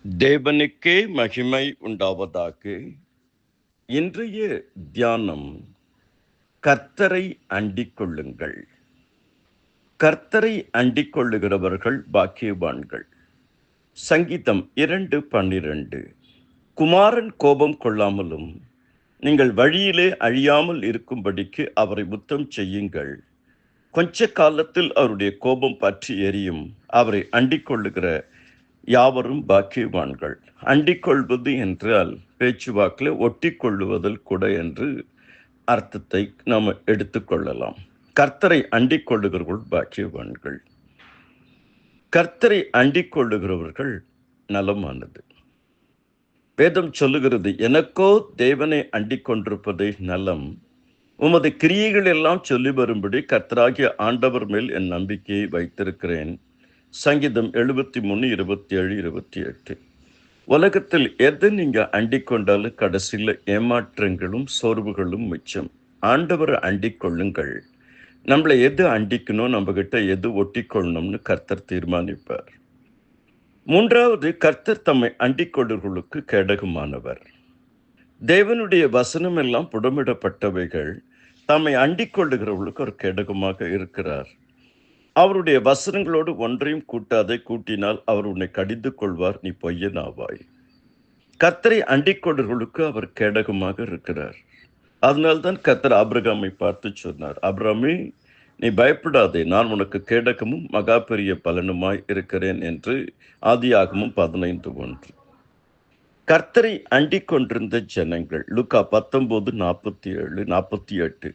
தேவனுக்கே மகிமை உண்டாவதாக. இன்றைய தியானம், கர்த்தரை அண்டிக் கொள்ளுங்கள். கர்த்தரை அண்டிக் கொள்ளுகிறவர்கள் பாக்கியவான்கள். சங்கீதம் 2:12. குமாரன் கோபம் கொள்ளாமலும் நீங்கள் வழியிலே அழியாமல் இருக்கும்படிக்கு அவரை முத்தம் செய்யுங்கள். கொஞ்ச காலத்தில் அவருடைய கோபம் பற்றி எரியும். அவரை அண்டிக் கொள்ளுகிற யாவரும் பாக்கியவான்கள். அண்டிக் கொள்வது என்றால் பேச்சுவாக்கில் ஒட்டி கொள்ளுவதில் கூட என்று அர்த்தத்தை நாம் எடுத்துக்கொள்ளலாம். கர்த்தரை அண்டிக் கொள்ளுகிறவர்கள் பாக்கியவான்கள். கர்த்தரை அண்டிக் கொள்ளுகிறவர்கள் நலமானது. வேதம் சொல்லுகிறது, எனக்கோ தேவனை அண்டிக் கொண்டிருப்பதே நலம். உமது கிரியைகள் எல்லாம் சொல்லி வரும்படி கர்த்தராகிய ஆண்டவர் மேல் என் நம்பிக்கையை வைத்திருக்கிறேன். சங்கீதம் 73, 27, 28. உலகத்தில் எதை நீங்க அண்டிக் கொண்டாலும் கடைசியில் ஏமாற்றங்களும் சோர்வுகளும் மிச்சம். ஆண்டவரை அண்டிக் கொள்ளுங்கள். நம்மளை எது அண்டிக்கணும், நம்ம கிட்ட எது ஒட்டி கொள்ளணும்னு கர்த்தர் தீர்மானிப்பார். மூன்றாவது, கர்த்தர் தம்மை அண்டிக் கொள்ளுகளுக்கு கேடகமானவர். தேவனுடைய வசனம் எல்லாம் புடமிடப்பட்டவைகள். தம்மை அண்டிக் கொள்ளுகிறவர்களுக்கு ஒரு கேடகமாக இருக்கிறார். அவருடைய வசனங்களோடு ஒன்றையும் கூட்டாதை, கூட்டினால் அவர் உன்னை கடிந்து கொள்வார், நீ பொய்யனாவாய். கர்த்தரை அண்டிக் கொள்ளுகளுக்கு அவர் கேடகமாக இருக்கிறார். அதனால்தான் கர்த்தர் ஆபிரகாமை பார்த்து சொன்னார், ஆபிரகாமே, நீ பயப்படாதே, நான் உனக்கு கேடகமும் மகா பெரிய பலனுமாய் இருக்கிறேன் என்று. ஆதியாகமம் 15:1. கர்த்தரை அண்டிக் கொண்டிருந்த ஜனங்கள். லூக்கா 19:47, 48.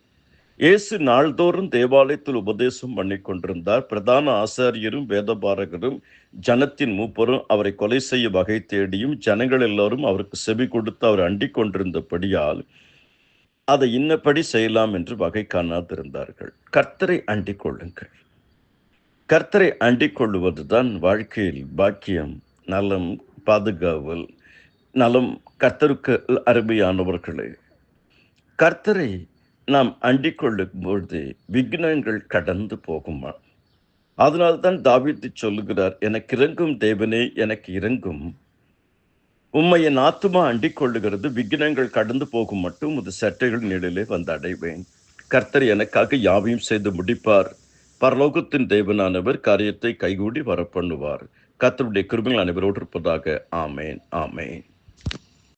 இயேசு நாள்தோறும் தேவாலயத்தில் உபதேசம் பண்ணி கொண்டிருந்தார். பிரதான ஆசாரியரும் வேதபாரகரும் ஜனத்தின் மூப்பரும் அவரை கொலை செய்ய வகை தேடியும் ஜனங்கள் எல்லோரும் அவருக்கு செவி கொடுத்து அவர் அண்டிக் கொண்டிருந்தபடியால் அதை இன்னபடி செய்யலாம் என்று வகை காணாதிருந்தார்கள். கர்த்தரை அண்டிக் கொள்ளுங்கள். கர்த்தரை அண்டிக் கொள்ளுவதுதான் வாழ்க்கையில் பாக்கியம், நலம், பாதுகாவல், நலம். கர்த்தருக்கு அருமையானவர்களே, கர்த்தரை நாம் அண்டிக் கொள்ளும் பொழுது விக்னங்கள் கடந்து போகுமா? அதனால்தான் தாவீது சொல்லுகிறார், எனக்கு இறங்கும் தேவனே, எனக்கு இறங்கும். உம்மை என் ஆத்துமா அண்டிக் கொள்ளுகிறது. விக்னங்கள் கடந்து போகும் மட்டும் உமது சட்டைகள் நிழலே வந்து அடைவேன். கர்த்தர் எனக்காக யாவையும் செய்து முடிப்பார். பரலோகத்தின் தேவனானவர் காரியத்தை கைகூடி வரப்பண்ணுவார். கர்த்தருடைய கிருபைகள் அனைவரோடு இருப்பதாக. ஆமேன், ஆமேன்.